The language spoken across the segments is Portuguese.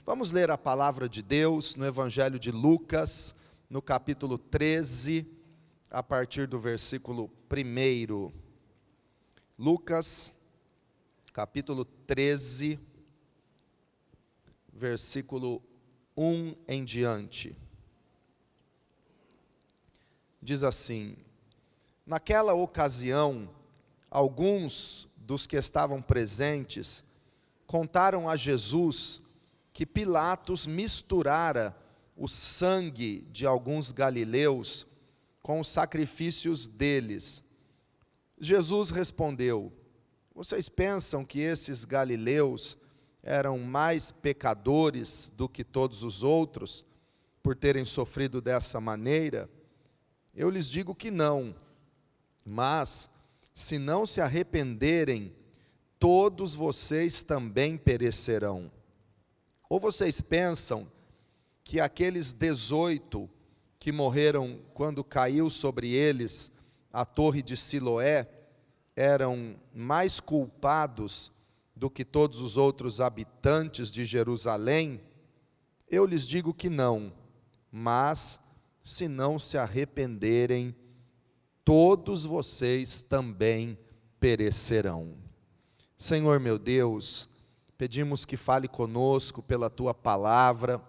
Vamos ler a palavra de Deus no Evangelho de Lucas, no capítulo 13, a partir do versículo 1. Lucas, capítulo 13, versículo 1 em diante. Diz assim: naquela ocasião, alguns dos que estavam presentes contaram a Jesus que Pilatos misturara o sangue de alguns galileus com os sacrifícios deles. Jesus respondeu: vocês pensam que esses galileus eram mais pecadores do que todos os outros, por terem sofrido dessa maneira? Eu lhes digo que não, mas se não se arrependerem, todos vocês também perecerão. Ou vocês pensam que aqueles 18 que morreram quando caiu sobre eles a torre de Siloé eram mais culpados do que todos os outros habitantes de Jerusalém? Eu lhes digo que não, mas se não se arrependerem, todos vocês também perecerão. Senhor meu Deus, pedimos que fale conosco pela Tua palavra,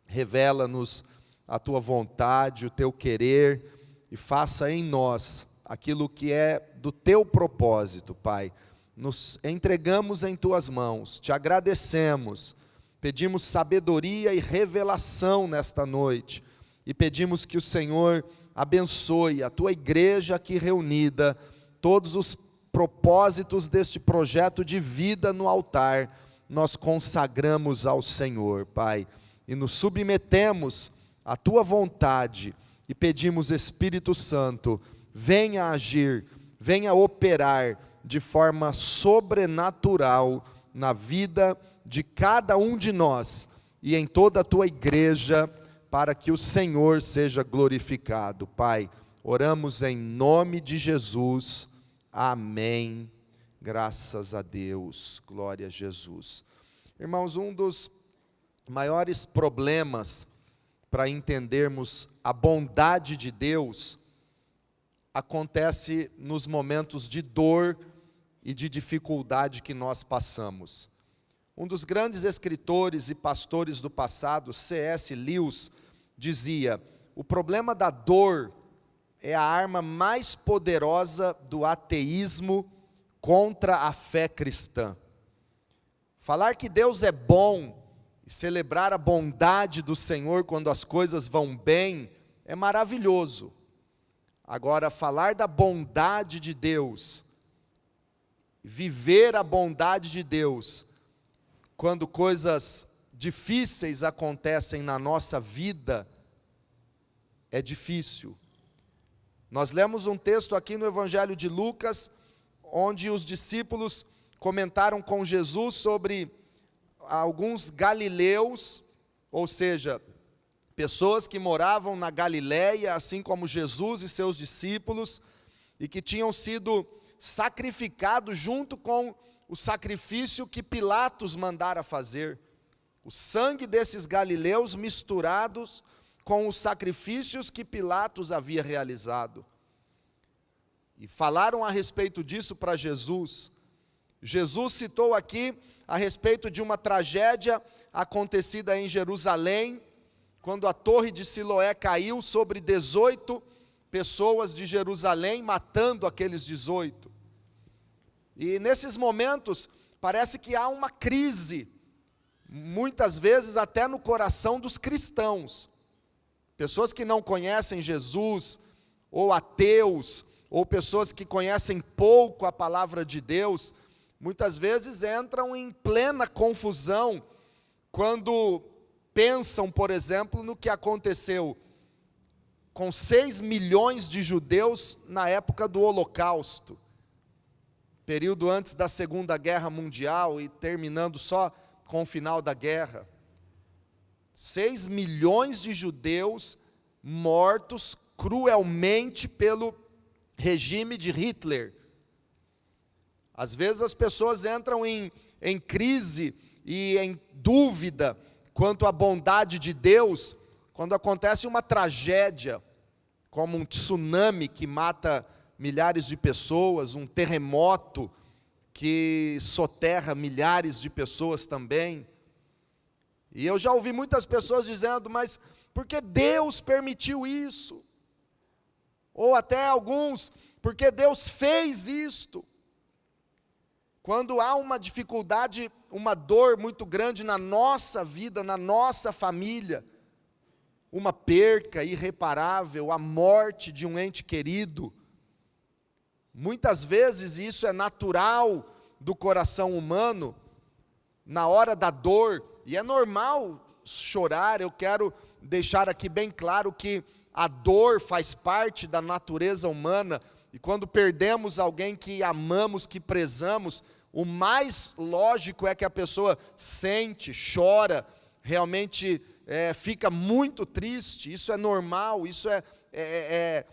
revela-nos a Tua vontade, o Teu querer, e faça em nós aquilo que é do Teu propósito, Pai. Nos entregamos em Tuas mãos, Te agradecemos, pedimos sabedoria e revelação nesta noite, e pedimos que o Senhor abençoe a Tua igreja aqui reunida, todos os propósitos deste projeto de vida no altar, nós consagramos ao Senhor, Pai, e nos submetemos à Tua vontade, e pedimos, Espírito Santo, venha agir, venha operar de forma sobrenatural na vida de cada um de nós, e em toda a Tua igreja, para que o Senhor seja glorificado. Pai, oramos em nome de Jesus, amém, graças a Deus, glória a Jesus. Irmãos, um dos maiores problemas para entendermos a bondade de Deus acontece nos momentos de dor e de dificuldade que nós passamos. Um dos grandes escritores e pastores do passado, C.S. Lewis, dizia: o problema da dor é a arma mais poderosa do ateísmo contra a fé cristã. Falar que Deus é bom e celebrar a bondade do Senhor quando as coisas vão bem é maravilhoso. Agora, falar da bondade de Deus, viver a bondade de Deus, quando coisas difíceis acontecem na nossa vida, é difícil. Nós lemos um texto aqui no Evangelho de Lucas, onde os discípulos comentaram com Jesus sobre alguns galileus, ou seja, pessoas que moravam na Galileia, assim como Jesus e seus discípulos, e que tinham sido sacrificados junto com o sacrifício que Pilatos mandara fazer. O sangue desses galileus misturados com os sacrifícios que Pilatos havia realizado. E falaram a respeito disso para Jesus. Jesus citou aqui a respeito de uma tragédia acontecida em Jerusalém, quando a torre de Siloé caiu sobre 18 pessoas de Jerusalém, matando aqueles 18. E nesses momentos, parece que há uma crise, muitas vezes até no coração dos cristãos. Pessoas que não conhecem Jesus, ou ateus, ou pessoas que conhecem pouco a palavra de Deus, muitas vezes entram em plena confusão, quando pensam, por exemplo, no que aconteceu com 6 milhões de judeus na época do Holocausto, período antes da Segunda Guerra Mundial e terminando só com o final da guerra. 6 milhões de judeus mortos cruelmente pelo regime de Hitler. Às vezes as pessoas entram em crise e em dúvida quanto à bondade de Deus, quando acontece uma tragédia, como um tsunami que mata milhares de pessoas, um terremoto que soterra milhares de pessoas também. E eu já ouvi muitas pessoas dizendo, mas por que Deus permitiu isso? Ou até alguns, porque Deus fez isto. Quando há uma dificuldade, uma dor muito grande na nossa vida, na nossa família, uma perca irreparável, a morte de um ente querido, muitas vezes isso é natural do coração humano, na hora da dor, e é normal chorar. Eu quero deixar aqui bem claro que a dor faz parte da natureza humana, e quando perdemos alguém que amamos, que prezamos, o mais lógico é que a pessoa sente, chora, realmente fica muito triste. Isso é normal, isso é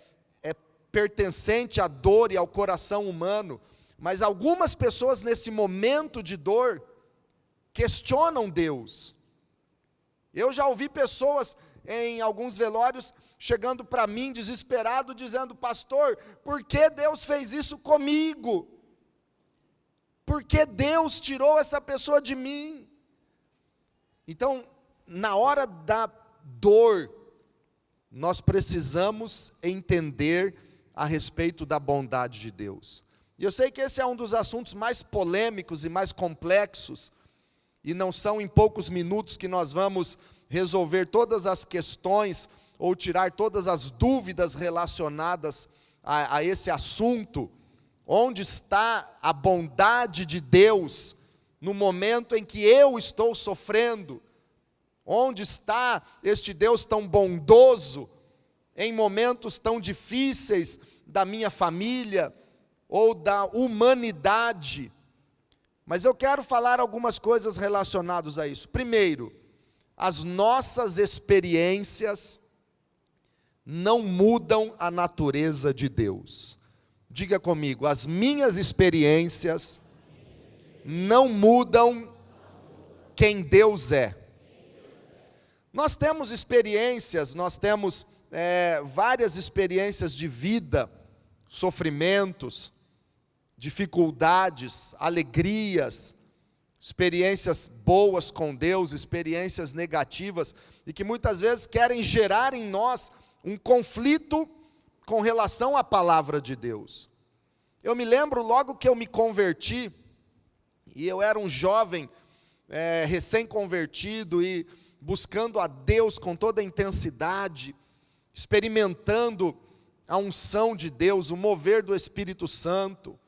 pertencente à dor e ao coração humano. Mas algumas pessoas nesse momento de dor questionam Deus. Eu já ouvi pessoas em alguns velórios chegando para mim desesperado, dizendo: pastor, por que Deus fez isso comigo? Por que Deus tirou essa pessoa de mim? Então, na hora da dor, nós precisamos entender a respeito da bondade de Deus. E eu sei que esse é um dos assuntos mais polêmicos e mais complexos, e não são em poucos minutos que nós vamos resolver todas as questões, ou tirar todas as dúvidas relacionadas a esse assunto. Onde está a bondade de Deus no momento em que eu estou sofrendo? Onde está este Deus tão bondoso em momentos tão difíceis da minha família ou da humanidade? Mas eu quero falar algumas coisas relacionadas a isso. Primeiro, as nossas experiências não mudam a natureza de Deus. Diga comigo: as minhas experiências não mudam quem Deus é. Nós temos experiências, nós temos várias experiências de vida, sofrimentos, dificuldades, alegrias, experiências boas com Deus, experiências negativas, e que muitas vezes querem gerar em nós um conflito com relação à palavra de Deus. Eu me lembro logo que eu me converti, e eu era um jovem recém-convertido, e buscando a Deus com toda a intensidade, experimentando a unção de Deus, o mover do Espírito Santo,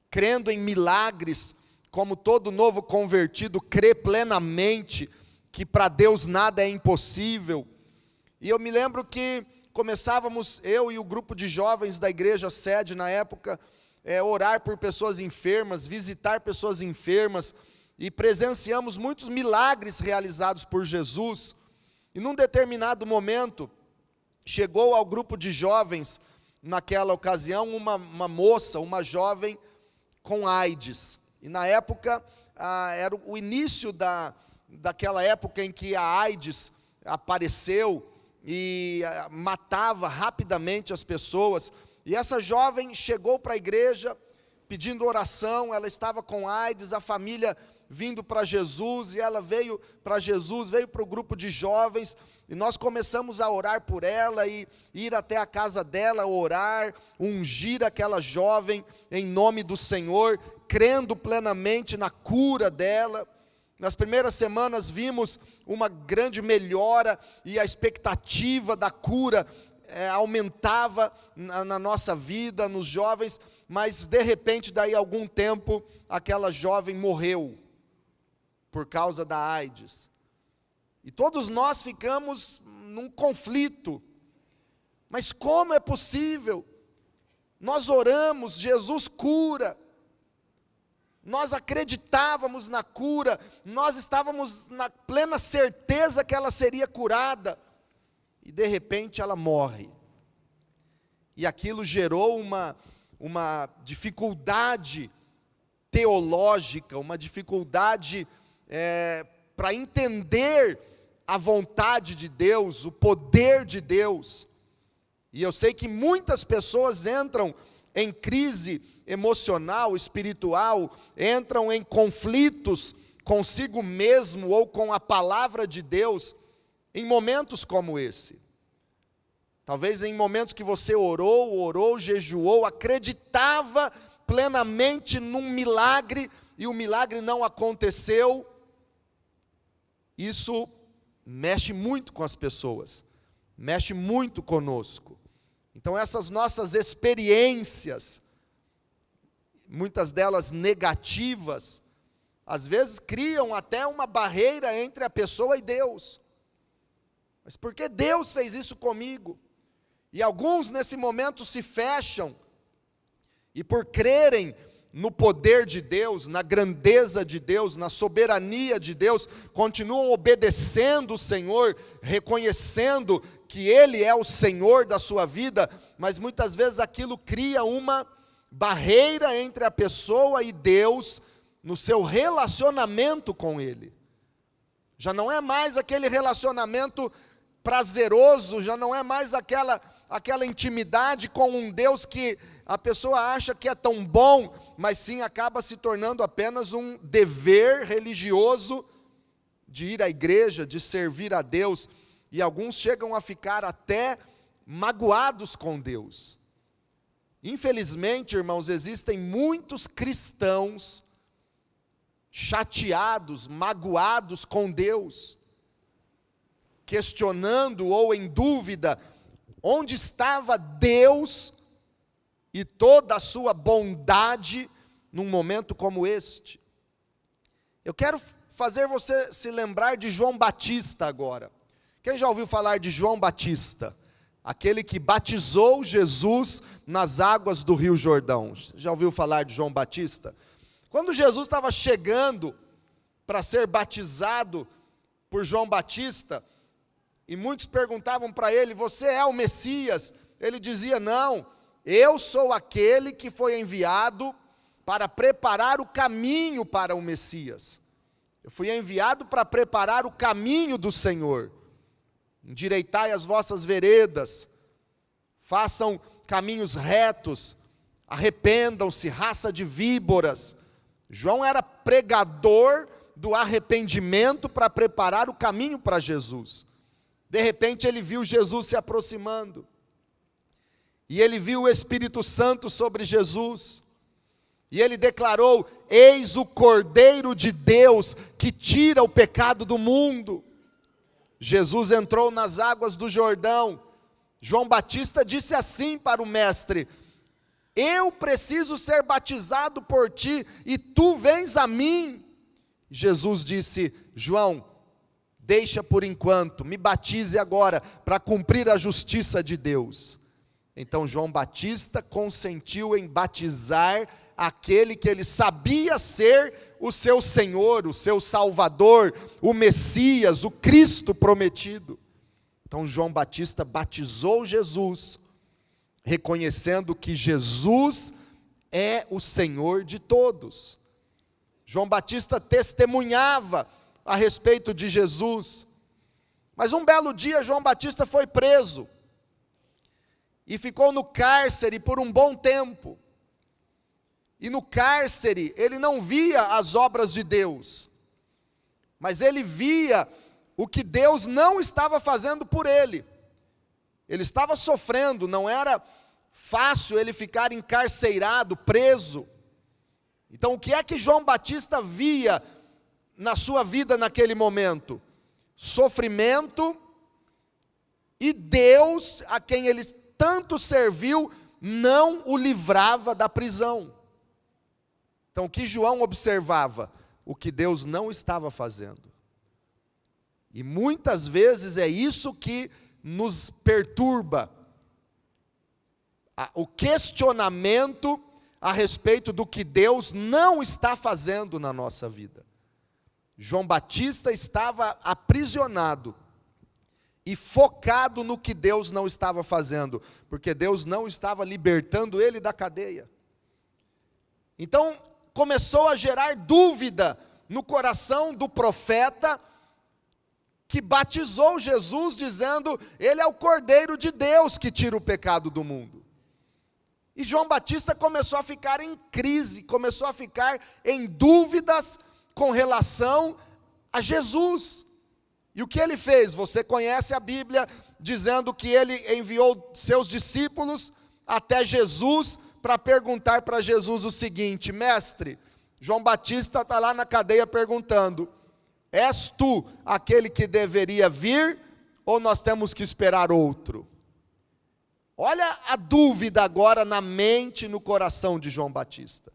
crendo em milagres, como todo novo convertido crê plenamente que para Deus nada é impossível. E eu me lembro que começávamos, eu e o grupo de jovens da igreja sede na época, orar por pessoas enfermas, visitar pessoas enfermas, e presenciamos muitos milagres realizados por Jesus. E num determinado momento, chegou ao grupo de jovens, naquela ocasião, uma moça, uma jovem com AIDS. E na época, era o início daquela época em que a AIDS apareceu e matava rapidamente as pessoas. E essa jovem chegou para a igreja pedindo oração. Ela estava com AIDS, a família vindo para Jesus, e ela veio para Jesus, veio para o grupo de jovens, e nós começamos a orar por ela, e ir até a casa dela, orar, ungir aquela jovem em nome do Senhor, crendo plenamente na cura dela. Nas primeiras semanas vimos uma grande melhora, e a expectativa da cura aumentava na nossa vida, nos jovens, mas de repente, daí a algum tempo, aquela jovem morreu, por causa da AIDS. E todos nós ficamos num conflito. Mas como é possível? Nós oramos, Jesus cura. Nós acreditávamos na cura, nós estávamos na plena certeza que ela seria curada. E de repente ela morre. E aquilo gerou uma dificuldade teológica, uma dificuldade para entender a vontade de Deus, o poder de Deus. E eu sei que muitas pessoas entram em crise emocional, espiritual, entram em conflitos consigo mesmo ou com a palavra de Deus em momentos como esse. Talvez em momentos que você orou, jejuou, acreditava plenamente num milagre e o milagre não aconteceu. Isso mexe muito com as pessoas, mexe muito conosco. Então essas nossas experiências, muitas delas negativas, às vezes criam até uma barreira entre a pessoa e Deus. Mas por que Deus fez isso comigo? E alguns nesse momento se fecham, e por crerem no poder de Deus, na grandeza de Deus, na soberania de Deus, continuam obedecendo o Senhor, reconhecendo que Ele é o Senhor da sua vida, mas muitas vezes aquilo cria uma barreira entre a pessoa e Deus, no seu relacionamento com Ele. Já não é mais aquele relacionamento prazeroso, já não é mais aquela intimidade com um Deus que a pessoa acha que é tão bom, mas sim acaba se tornando apenas um dever religioso de ir à igreja, de servir a Deus, e alguns chegam a ficar até magoados com Deus. Infelizmente, irmãos, existem muitos cristãos chateados, magoados com Deus, questionando ou em dúvida onde estava Deus e toda a sua bondade num momento como este. Eu quero fazer você se lembrar de João Batista agora. Quem já ouviu falar de João Batista? Aquele que batizou Jesus nas águas do Rio Jordão. Já ouviu falar de João Batista? Quando Jesus estava chegando para ser batizado por João Batista, e muitos perguntavam para ele: você é o Messias? Ele dizia: não, eu sou aquele que foi enviado para preparar o caminho para o Messias. Eu fui enviado para preparar o caminho do Senhor. Endireitai as vossas veredas, façam caminhos retos, arrependam-se, raça de víboras. João era pregador do arrependimento para preparar o caminho para Jesus. De repente ele viu Jesus se aproximando, e ele viu o Espírito Santo sobre Jesus, e ele declarou: eis o Cordeiro de Deus que tira o pecado do mundo. Jesus entrou nas águas do Jordão. João Batista disse assim para o mestre: eu preciso ser batizado por ti, e tu vens a mim. Jesus disse: João, deixa por enquanto, me batize agora, para cumprir a justiça de Deus. Então João Batista consentiu em batizar aquele que ele sabia ser o seu Senhor, o seu Salvador, o Messias, o Cristo prometido. Então João Batista batizou Jesus, reconhecendo que Jesus é o Senhor de todos. João Batista testemunhava a respeito de Jesus. Mas um belo dia João Batista foi preso e ficou no cárcere por um bom tempo. E no cárcere ele não via as obras de Deus, mas ele via o que Deus não estava fazendo por ele. Ele estava sofrendo, não era fácil ele ficar encarcerado, preso. Então o que é que João Batista via na sua vida naquele momento? Sofrimento, e Deus, a quem ele tanto serviu, não o livrava da prisão. Então o que João observava? O que Deus não estava fazendo. E muitas vezes é isso que nos perturba, o questionamento a respeito do que Deus não está fazendo na nossa vida. João Batista estava aprisionado e focado no que Deus não estava fazendo, porque Deus não estava libertando ele da cadeia. Então começou a gerar dúvida no coração do profeta que batizou Jesus, dizendo: ele é o Cordeiro de Deus que tira o pecado do mundo. E João Batista começou a ficar em crise, começou a ficar em dúvidas com relação a Jesus. E o que ele fez? Você conhece a Bíblia, dizendo que ele enviou seus discípulos até Jesus para perguntar para Jesus o seguinte: mestre, João Batista está lá na cadeia perguntando: és tu aquele que deveria vir, ou nós temos que esperar outro? Olha a dúvida agora na mente e no coração de João Batista.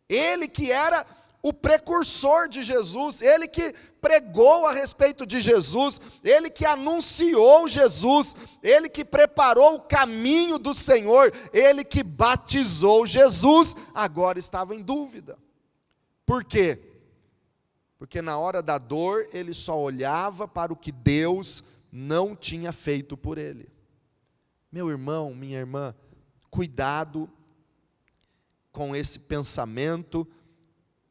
Ele que era o precursor de Jesus, ele que pregou a respeito de Jesus, ele que anunciou Jesus, ele que preparou o caminho do Senhor, ele que batizou Jesus, agora estava em dúvida. Por quê? Porque na hora da dor, ele só olhava para o que Deus não tinha feito por ele. Meu irmão, minha irmã, cuidado com esse pensamento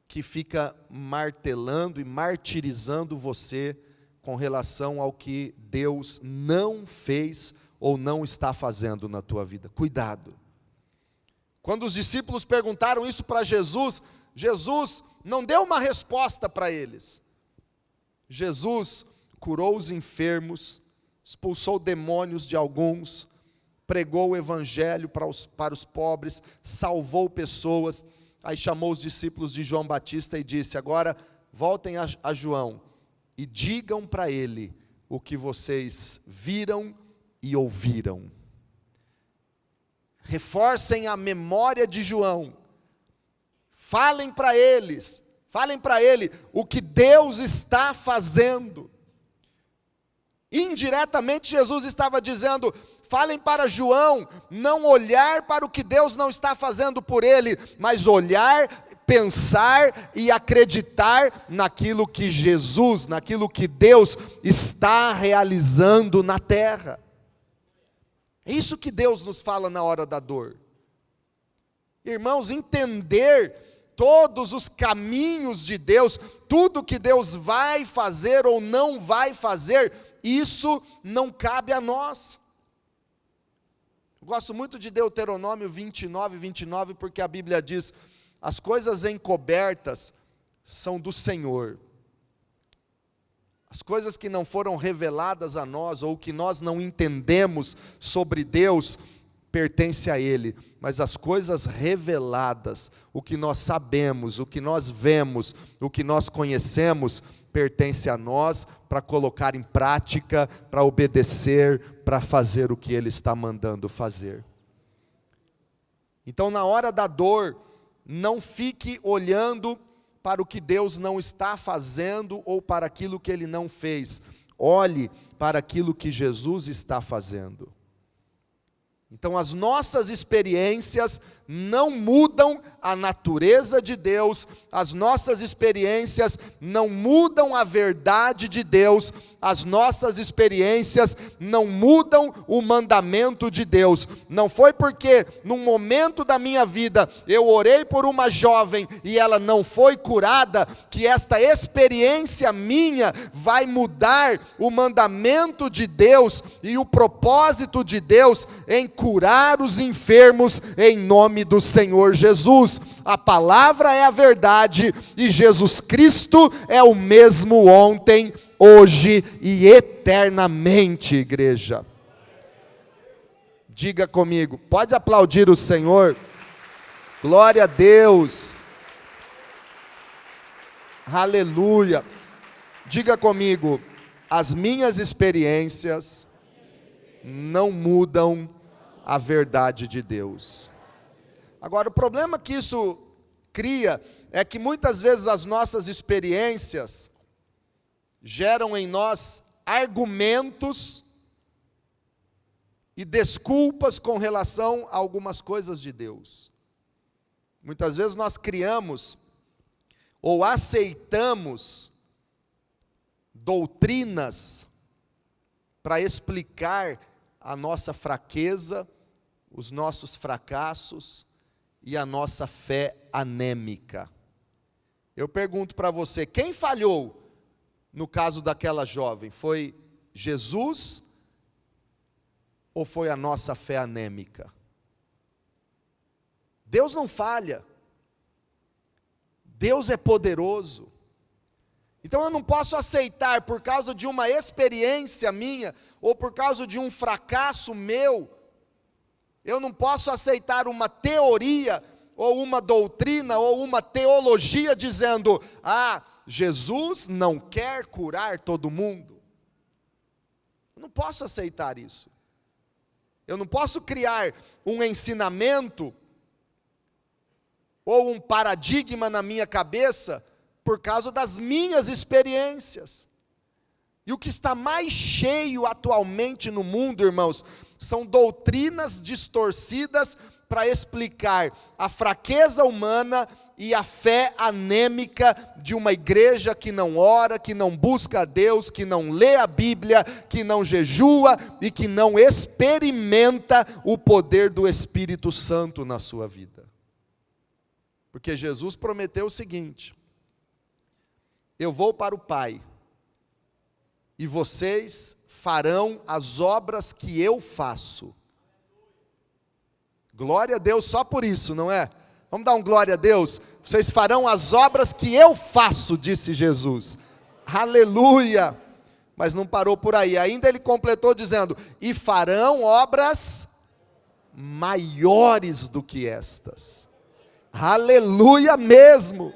que fica martelando e martirizando você com relação ao que Deus não fez ou não está fazendo na tua vida. Cuidado. Quando os discípulos perguntaram isso para Jesus, Jesus não deu uma resposta para eles. Jesus curou os enfermos, expulsou demônios de alguns, pregou o evangelho para os pobres, salvou pessoas. Aí chamou os discípulos de João Batista e disse: agora voltem a João e digam para ele o que vocês viram e ouviram. Reforcem a memória de João. Falem para ele o que Deus está fazendo. Indiretamente Jesus estava dizendo: falem para João não olhar para o que Deus não está fazendo por ele, mas olhar, pensar e acreditar naquilo que Jesus, naquilo que Deus está realizando na terra. É isso que Deus nos fala na hora da dor. Irmãos, entender todos os caminhos de Deus, tudo que Deus vai fazer ou não vai fazer, isso não cabe a nós. Eu gosto muito de Deuteronômio 29, porque a Bíblia diz: as coisas encobertas são do Senhor. As coisas que não foram reveladas a nós, ou que nós não entendemos sobre Deus, pertence a Ele. Mas as coisas reveladas, o que nós sabemos, o que nós vemos, o que nós conhecemos, pertence a nós para colocar em prática, para obedecer, para fazer o que Ele está mandando fazer. Então, na hora da dor, não fique olhando para o que Deus não está fazendo ou para aquilo que Ele não fez. Olhe para aquilo que Jesus está fazendo. Então, as nossas experiências não mudam a natureza de Deus, as nossas experiências não mudam a verdade de Deus, as nossas experiências não mudam o mandamento de Deus. Não foi porque num momento da minha vida eu orei por uma jovem e ela não foi curada, que esta experiência minha vai mudar o mandamento de Deus e o propósito de Deus em curar os enfermos em nome do Senhor Jesus. A palavra é a verdade e Jesus Cristo é o mesmo ontem, hoje e eternamente, igreja. Diga comigo, pode aplaudir o Senhor? Glória a Deus. Aleluia. Diga comigo, as minhas experiências não mudam a verdade de Deus. Agora, o problema que isso cria é que muitas vezes as nossas experiências geram em nós argumentos e desculpas com relação a algumas coisas de Deus. Muitas vezes nós criamos ou aceitamos doutrinas para explicar a nossa fraqueza, os nossos fracassos e a nossa fé anêmica. Eu pergunto para você, quem falhou no caso daquela jovem? Foi Jesus ou foi a nossa fé anêmica? Deus não falha. Deus é poderoso. Então eu não posso aceitar, por causa de uma experiência minha, ou por causa de um fracasso meu, eu não posso aceitar uma teoria, ou uma doutrina, ou uma teologia dizendo, Jesus não quer curar todo mundo. Eu não posso aceitar isso. Eu não posso criar um ensinamento, ou um paradigma na minha cabeça, por causa das minhas experiências. E o que está mais cheio atualmente no mundo, irmãos, são doutrinas distorcidas para explicar a fraqueza humana e a fé anêmica de uma igreja que não ora, que não busca a Deus, que não lê a Bíblia, que não jejua e que não experimenta o poder do Espírito Santo na sua vida. Porque Jesus prometeu o seguinte: eu vou para o Pai, e vocês farão as obras que eu faço. Glória a Deus só por isso, não é? Vamos dar um glória a Deus? Vocês farão as obras que eu faço, disse Jesus. Aleluia! Mas não parou por aí, ainda ele completou dizendo, e farão obras maiores do que estas. Aleluia mesmo!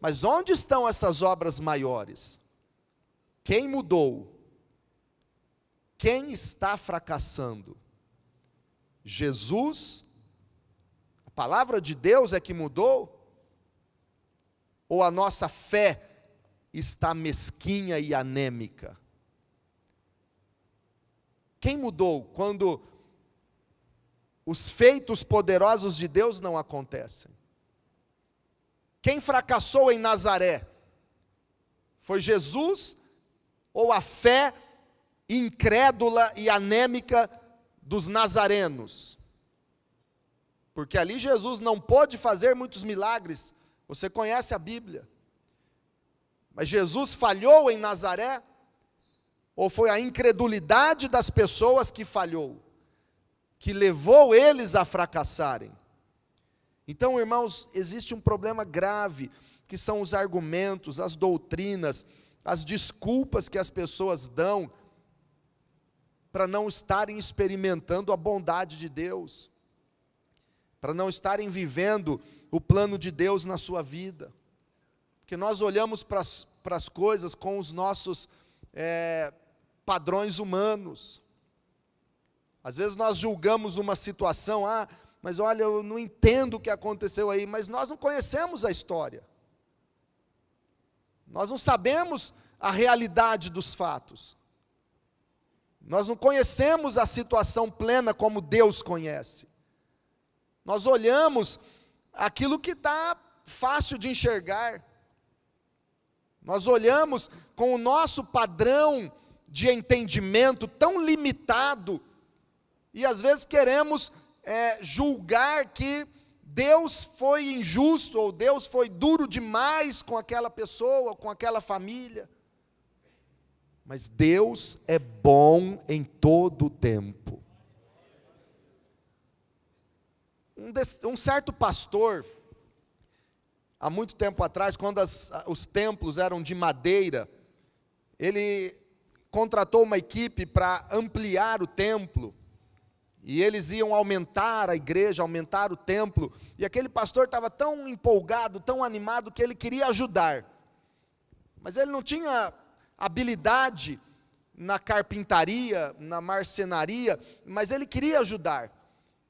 Mas onde estão essas obras maiores? Quem mudou? Quem está fracassando? Jesus? A palavra de Deus é que mudou? Ou a nossa fé está mesquinha e anêmica? Quem mudou quando os feitos poderosos de Deus não acontecem? Quem fracassou em Nazaré? Foi Jesus ou a fé incrédula e anêmica dos nazarenos? Porque ali Jesus não pôde fazer muitos milagres. Você conhece a Bíblia. Mas Jesus falhou em Nazaré? Ou foi a incredulidade das pessoas que falhou, que levou eles a fracassarem? Então, irmãos, existe um problema grave, que são os argumentos, as doutrinas, as desculpas que as pessoas dão para não estarem experimentando a bondade de Deus, para não estarem vivendo o plano de Deus na sua vida. Porque nós olhamos para as coisas com os nossos padrões humanos. Às vezes nós julgamos uma situação, mas olha, eu não entendo o que aconteceu aí, mas nós não conhecemos a história. Nós não sabemos a realidade dos fatos. Nós não conhecemos a situação plena como Deus conhece. Nós olhamos aquilo que está fácil de enxergar. Nós olhamos com o nosso padrão de entendimento tão limitado, e às vezes queremos julgar que Deus foi injusto, ou Deus foi duro demais com aquela pessoa, com aquela família. Mas Deus é bom em todo o tempo. Um certo pastor, há muito tempo atrás, quando os templos eram de madeira, ele contratou uma equipe para ampliar o templo, e eles iam aumentar a igreja, aumentar o templo, e aquele pastor estava tão empolgado, tão animado, que ele queria ajudar, mas ele não tinha habilidade na carpintaria, na marcenaria, mas ele queria ajudar,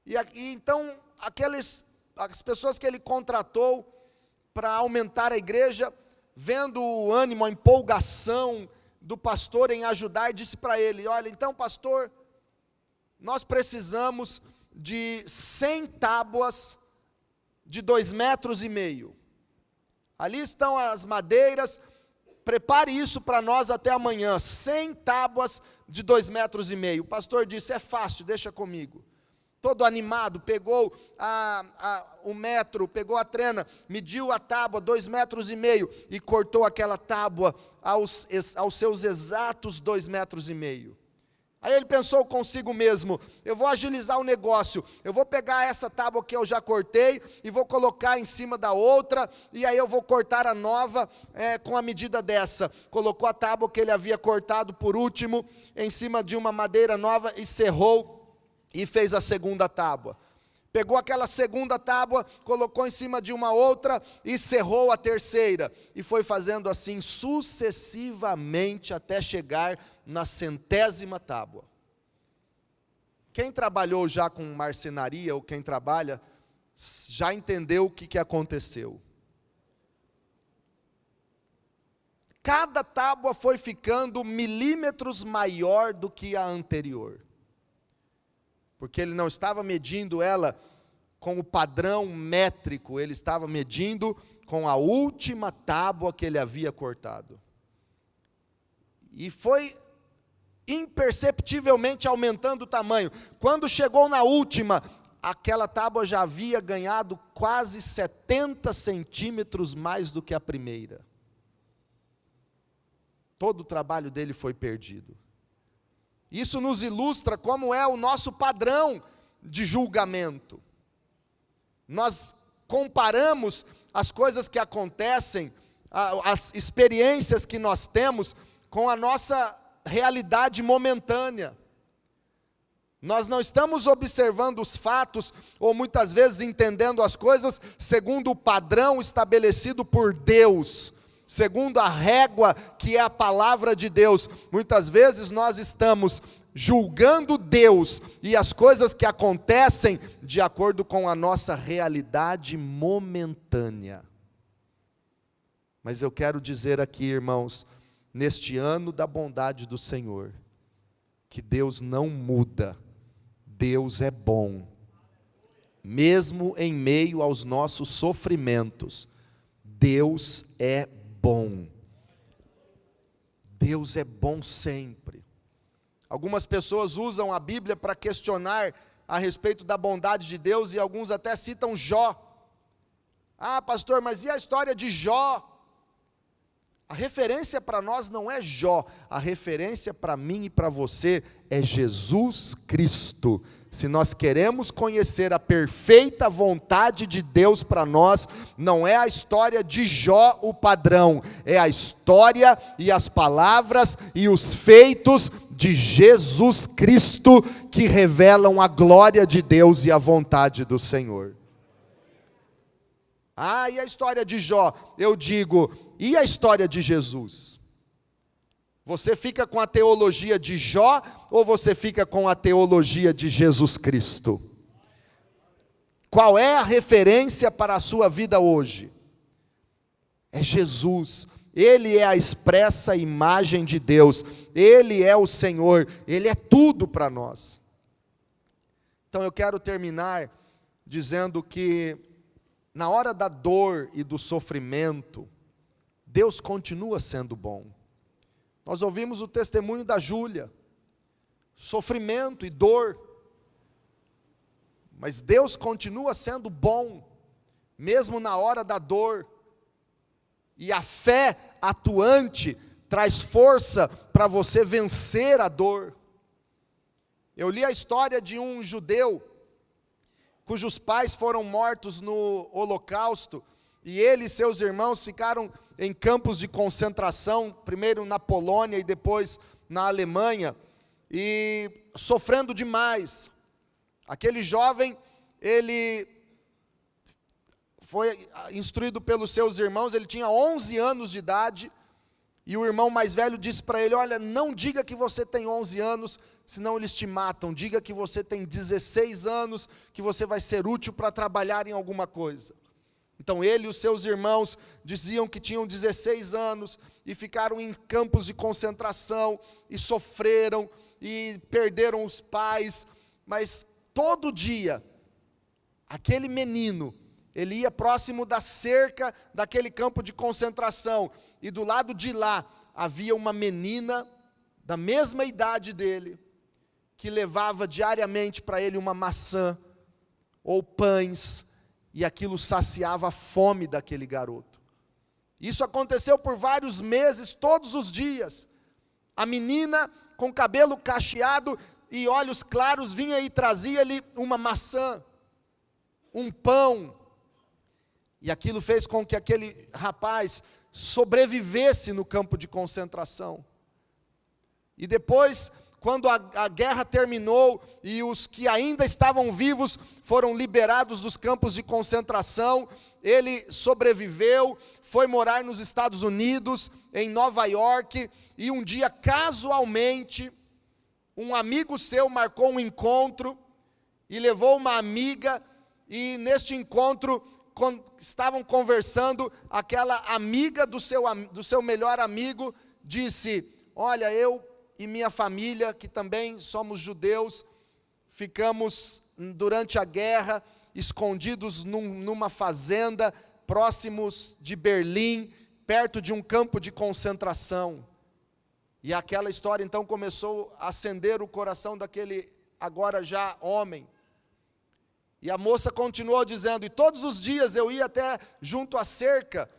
e então as pessoas que ele contratou para aumentar a igreja, vendo o ânimo, a empolgação do pastor em ajudar, disse para ele, olha, então pastor, nós precisamos de 100 tábuas de 2,5 metros. Ali estão as madeiras, prepare isso para nós até amanhã, 100 tábuas de 2,5 metros. O pastor disse, é fácil, deixa comigo. todo animado, pegou o metro, pegou a trena, mediu a tábua, 2,5 metros, e cortou aquela tábua aos seus exatos 2,5 metros. Aí ele pensou consigo mesmo: eu vou agilizar o negócio, eu vou pegar essa tábua que eu já cortei, e vou colocar em cima da outra, e aí eu vou cortar a nova com a medida dessa. Colocou a tábua que ele havia cortado por último, em cima de uma madeira nova, e serrou, e fez a segunda tábua. Pegou aquela segunda tábua, colocou em cima de uma outra, e serrou a terceira, e foi fazendo assim sucessivamente, até chegar na 100ª tábua. Quem trabalhou já com marcenaria, ou quem trabalha, já entendeu o que aconteceu. Cada tábua foi ficando milímetros maior do que a anterior, porque ele não estava medindo ela com o padrão métrico, ele estava medindo com a última tábua que ele havia cortado. E foi imperceptivelmente aumentando o tamanho. Quando chegou na última, aquela tábua já havia ganhado quase 70 centímetros mais do que a primeira. Todo o trabalho dele foi perdido. Isso nos ilustra como é o nosso padrão de julgamento. Nós comparamos as coisas que acontecem, as experiências que nós temos, com a nossa realidade momentânea. Nós não estamos observando os fatos, ou muitas vezes entendendo as coisas segundo o padrão estabelecido por Deus, segundo a régua que é a palavra de Deus. Muitas vezes nós estamos julgando Deus e as coisas que acontecem de acordo com a nossa realidade momentânea. Mas eu quero dizer aqui, irmãos, neste ano da bondade do Senhor, que Deus não muda, Deus é bom. Mesmo em meio aos nossos sofrimentos, Deus é bom. Deus é bom sempre. Algumas pessoas usam a Bíblia para questionar a respeito da bondade de Deus, e alguns até citam Jó. Ah, pastor, mas e a história de Jó? A referência para nós não é Jó, a referência para mim e para você é Jesus Cristo. Se nós queremos conhecer a perfeita vontade de Deus para nós, não é a história de Jó o padrão, é a história e as palavras e os feitos de Jesus Cristo que revelam a glória de Deus e a vontade do Senhor. Ah, e a história de Jó? Eu digo, e a história de Jesus? Você fica com a teologia de Jó ou você fica com a teologia de Jesus Cristo? Qual é a referência para a sua vida hoje? É Jesus. Ele é a expressa imagem de Deus. Ele é o Senhor. Ele é tudo para nós. Então eu quero terminar dizendo que na hora da dor e do sofrimento, Deus continua sendo bom. Nós ouvimos o testemunho da Júlia, sofrimento e dor, mas Deus continua sendo bom, mesmo na hora da dor, e a fé atuante traz força para você vencer a dor. Eu li a história de um judeu, cujos pais foram mortos no Holocausto, e ele e seus irmãos ficaram em campos de concentração, primeiro na Polônia e depois na Alemanha, e sofrendo demais. Aquele jovem, ele foi instruído pelos seus irmãos, ele tinha 11 anos de idade, e o irmão mais velho disse para ele: olha, não diga que você tem 11 anos, senão eles te matam. Diga que você tem 16 anos, que você vai ser útil para trabalhar em alguma coisa. Então ele e os seus irmãos diziam que tinham 16 anos, e ficaram em campos de concentração, e sofreram, e perderam os pais, mas todo dia, aquele menino, ele ia próximo da cerca daquele campo de concentração, e do lado de lá havia uma menina da mesma idade dele, que levava diariamente para ele uma maçã ou pães, e aquilo saciava a fome daquele garoto. Isso aconteceu por vários meses, todos os dias. A menina com cabelo cacheado e olhos claros vinha e trazia-lhe uma maçã, um pão, e aquilo fez com que aquele rapaz sobrevivesse no campo de concentração. E depois, quando a guerra terminou e os que ainda estavam vivos foram liberados dos campos de concentração, ele sobreviveu, foi morar nos Estados Unidos, em Nova York, e um dia, casualmente, um amigo seu marcou um encontro e levou uma amiga, e neste encontro estavam conversando, aquela amiga do seu melhor amigo disse: olha, eu e minha família, que também somos judeus, ficamos durante a guerra escondidos numa fazenda, próximos de Berlim, perto de um campo de concentração. E aquela história então começou a acender o coração daquele agora já homem. E a moça continuou dizendo: e todos os dias eu ia até junto à cerca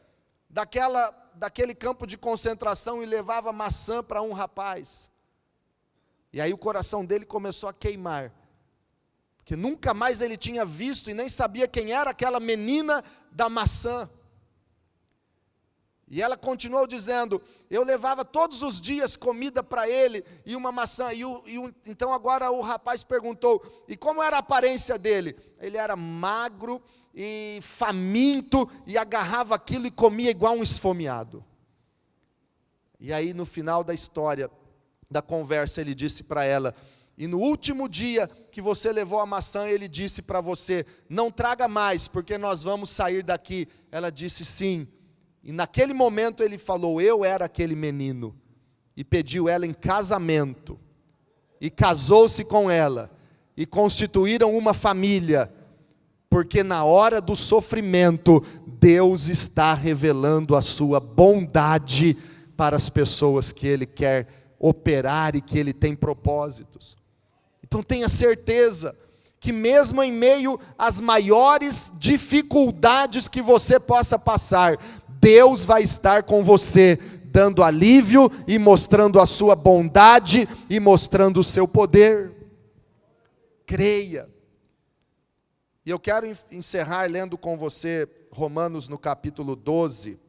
daquele campo de concentração e levava maçã para um rapaz. E aí o coração dele começou a queimar, porque nunca mais ele tinha visto e nem sabia quem era aquela menina da maçã. E ela continuou dizendo: eu levava todos os dias comida para ele e uma maçã. Então agora o rapaz perguntou: e como era a aparência dele? Ele era magro e faminto, e agarrava aquilo e comia igual um esfomeado. E aí no final da história, da conversa, ele disse para ela: e no último dia que você levou a maçã, ele disse para você: não traga mais, porque nós vamos sair daqui. Ela disse: sim. E naquele momento ele falou: eu era aquele menino. E pediu ela em casamento. E casou-se com ela. E constituíram uma família. Porque na hora do sofrimento, Deus está revelando a sua bondade para as pessoas que Ele quer operar e que Ele tem propósitos. Então tenha certeza que mesmo em meio às maiores dificuldades que você possa passar, Deus vai estar com você, dando alívio e mostrando a sua bondade e mostrando o seu poder. Creia. E eu quero encerrar lendo com você Romanos no capítulo 12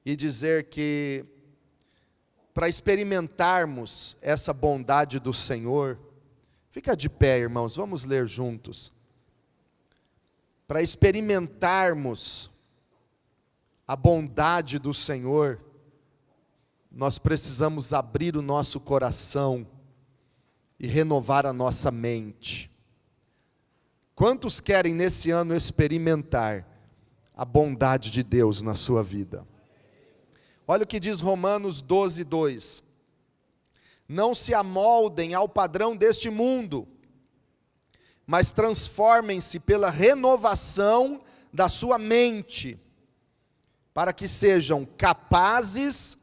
e dizer que para experimentarmos essa bondade do Senhor, fica de pé, irmãos, vamos ler juntos. Para experimentarmos a bondade do Senhor, nós precisamos abrir o nosso coração e renovar a nossa mente. Quantos querem nesse ano experimentar a bondade de Deus na sua vida? Olha o que diz Romanos 12, 2. Não se amoldem ao padrão deste mundo, mas transformem-se pela renovação da sua mente, para que sejam capazes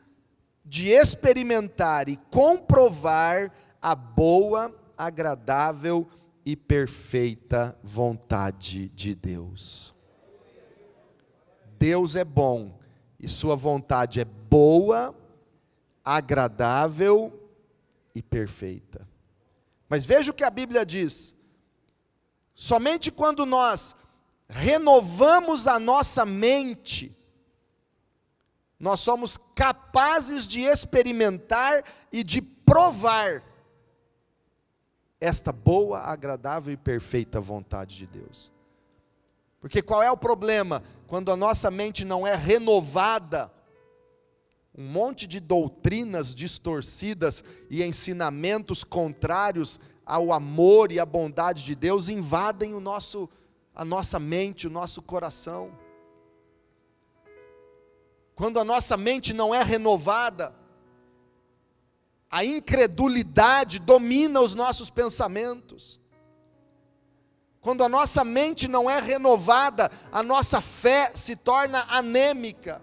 de experimentar e comprovar a boa, agradável e perfeita vontade de Deus. Deus é bom e sua vontade é boa, agradável e perfeita. Mas veja o que a Bíblia diz: somente quando nós renovamos a nossa mente, nós somos capazes de experimentar e de provar esta boa, agradável e perfeita vontade de Deus. Porque qual é o problema? Quando a nossa mente não é renovada, um monte de doutrinas distorcidas e ensinamentos contrários ao amor e à bondade de Deus invadem a nossa mente, o nosso coração. Quando a nossa mente não é renovada, a incredulidade domina os nossos pensamentos. Quando a nossa mente não é renovada, a nossa fé se torna anêmica.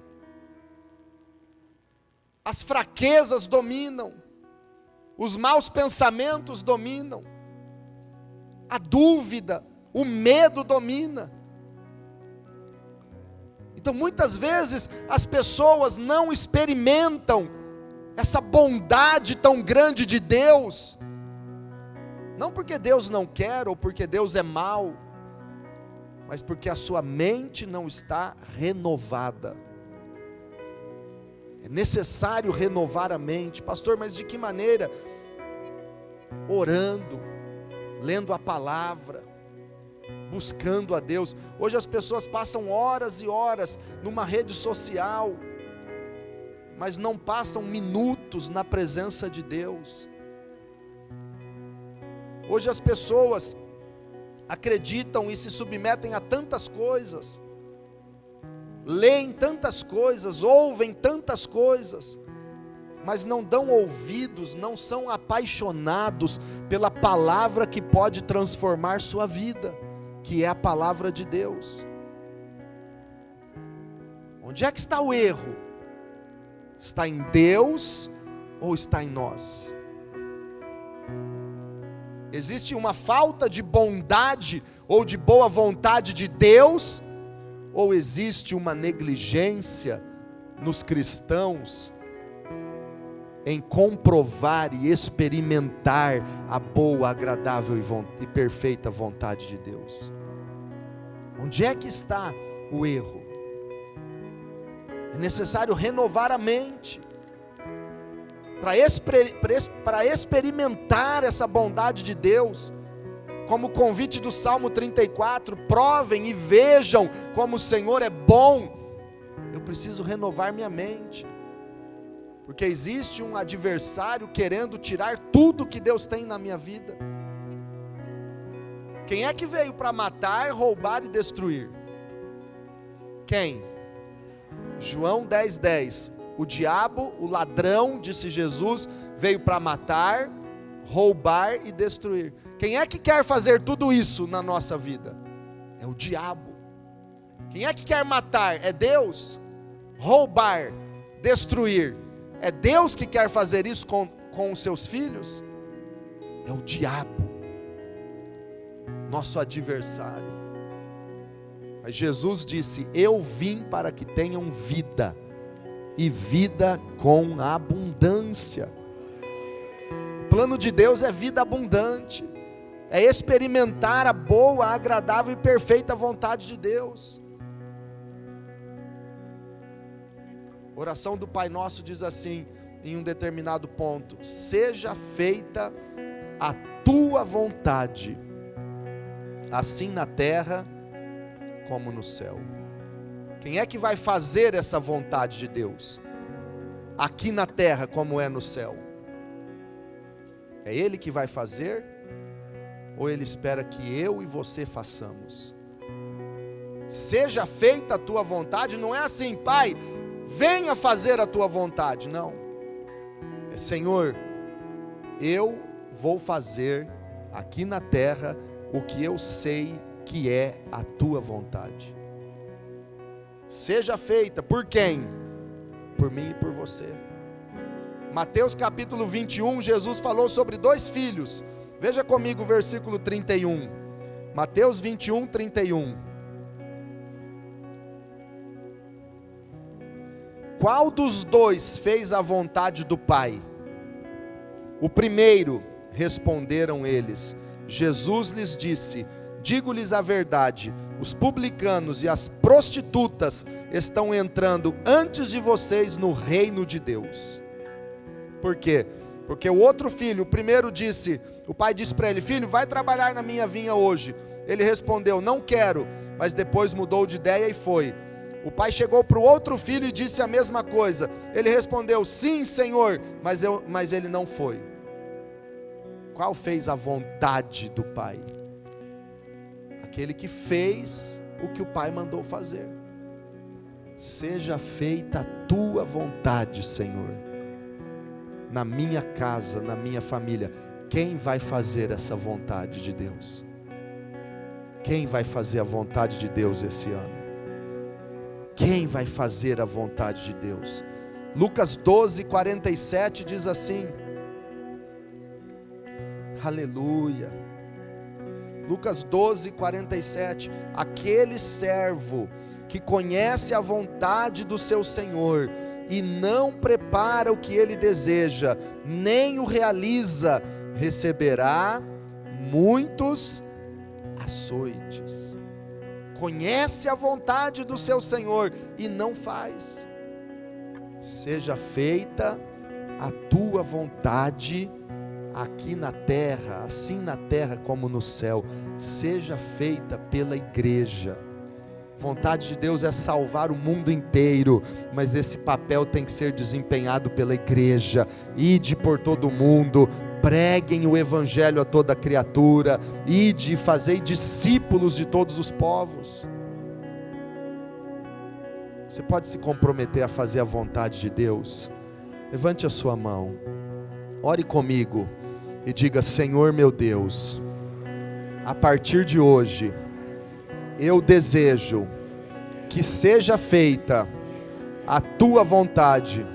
As fraquezas dominam. os maus pensamentos dominam, a dúvida, o medo domina. Então muitas vezes as pessoas não experimentam essa bondade tão grande de Deus, não porque Deus não quer ou porque Deus é mau, mas porque a sua mente não está renovada. É necessário renovar a mente. Pastor, mas de que maneira? Orando, lendo a palavra, buscando a Deus. Hoje as pessoas passam horas e horas numa rede social, mas não passam minutos na presença de Deus. Hoje as pessoas acreditam e se submetem a tantas coisas, leem tantas coisas, ouvem tantas coisas, mas não dão ouvidos, não são apaixonados pela palavra que pode transformar sua vida, que é a palavra de Deus. Onde é que está o erro? Está em Deus ou está em nós? Existe uma falta de bondade ou de boa vontade de Deus, ou existe uma negligência nos cristãos em comprovar e experimentar a boa, agradável e perfeita vontade de Deus? Onde é que está o erro? É necessário renovar a mente para experimentar essa bondade de Deus, como o convite do Salmo 34, provem e vejam como o Senhor é bom. Eu preciso renovar minha mente, porque existe um adversário querendo tirar tudo que Deus tem na minha vida. Quem é que veio para matar, roubar e destruir? Quem? João 10:10. O diabo, o ladrão, disse Jesus, veio para matar, roubar e destruir. Quem é que quer fazer tudo isso na nossa vida? É o diabo. Quem é que quer matar? É Deus. Roubar, destruir, é Deus que quer fazer isso com os seus filhos? É o diabo, nosso adversário. Mas Jesus disse: eu vim para que tenham vida, e vida com abundância. O plano de Deus é vida abundante, é experimentar a boa, agradável e perfeita vontade de Deus. A oração do Pai Nosso diz assim, em um determinado ponto: seja feita a tua vontade, assim na terra como no céu. Quem é que vai fazer essa vontade de Deus? Aqui na terra como é no céu? É Ele que vai fazer? Ou Ele espera que eu e você façamos? Seja feita a tua vontade, não é assim: Pai, venha fazer a tua vontade. Não, é: Senhor, eu vou fazer aqui na terra o que eu sei que é a tua vontade. Seja feita por quem? Por mim e por você. Mateus capítulo 21, Jesus falou sobre dois filhos. Veja comigo o versículo 31. Mateus 21, 31. Qual dos dois fez a vontade do Pai? O primeiro, responderam eles. Jesus lhes disse: digo-lhes a verdade, os publicanos e as prostitutas estão entrando antes de vocês no reino de Deus. Por quê? Porque o outro filho, o primeiro disse, o pai disse para ele: filho, vai trabalhar na minha vinha hoje. Ele respondeu: não quero, mas depois mudou de ideia e foi. O pai chegou para o outro filho e disse a mesma coisa. Ele respondeu: sim, Senhor, mas ele não foi. Qual fez a vontade do pai? Aquele que fez o que o Pai mandou fazer. Seja feita a tua vontade, Senhor, na minha casa, na minha família. Quem vai fazer essa vontade de Deus? Quem vai fazer a vontade de Deus esse ano? Quem vai fazer a vontade de Deus? Lucas 12:47 diz assim: Aleluia. Lucas 12, 47. Aquele servo que conhece a vontade do seu Senhor e não prepara o que ele deseja, nem o realiza, receberá muitos açoites. Conhece a vontade do seu Senhor e não faz. Seja feita a tua vontade aqui na terra, assim na terra como no céu. Seja feita pela igreja. Vontade de Deus é salvar o mundo inteiro, mas esse papel tem que ser desempenhado pela igreja. Ide por todo o mundo, preguem o evangelho a toda criatura, ide e fazei discípulos de todos os povos. Você pode se comprometer a fazer a vontade de Deus? Levante a sua mão, ore comigo e diga: Senhor meu Deus, a partir de hoje, eu desejo que seja feita a tua vontade,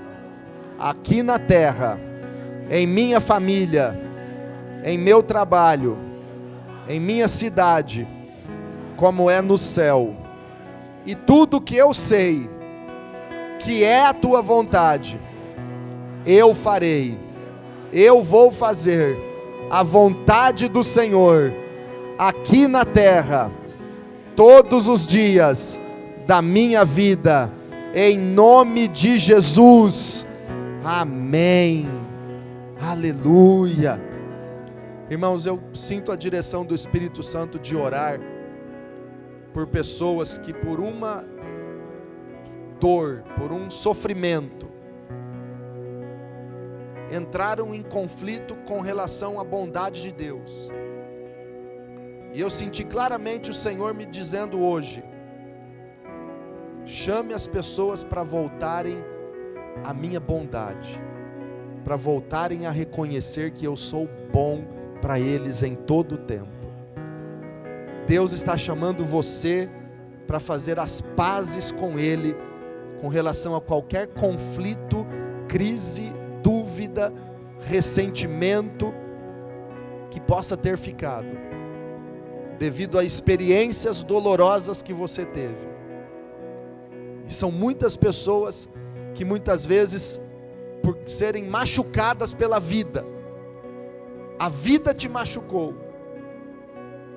aqui na terra, em minha família, em meu trabalho, em minha cidade, como é no céu. E tudo que eu sei que é a tua vontade, eu farei, eu vou fazer a vontade do Senhor, aqui na terra, todos os dias da minha vida, em nome de Jesus, amém, aleluia. Irmãos, eu sinto a direção do Espírito Santo de orar por pessoas que por uma dor, por um sofrimento, entraram em conflito com relação à bondade de Deus. E eu senti claramente o Senhor me dizendo hoje: chame as pessoas para voltarem à minha bondade, para voltarem a reconhecer que eu sou bom para eles em todo o tempo. Deus está chamando você para fazer as pazes com Ele, com relação a qualquer conflito, crise, dúvida, ressentimento que possa ter ficado, devido a experiências dolorosas que você teve. E são muitas pessoas que muitas vezes, por serem machucadas pela vida, a vida te machucou,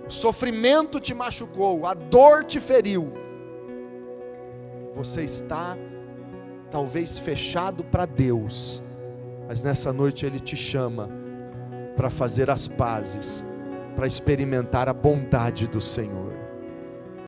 o sofrimento te machucou, a dor te feriu. Você está talvez fechado para Deus, mas nessa noite Ele te chama para fazer as pazes, para experimentar a bondade do Senhor.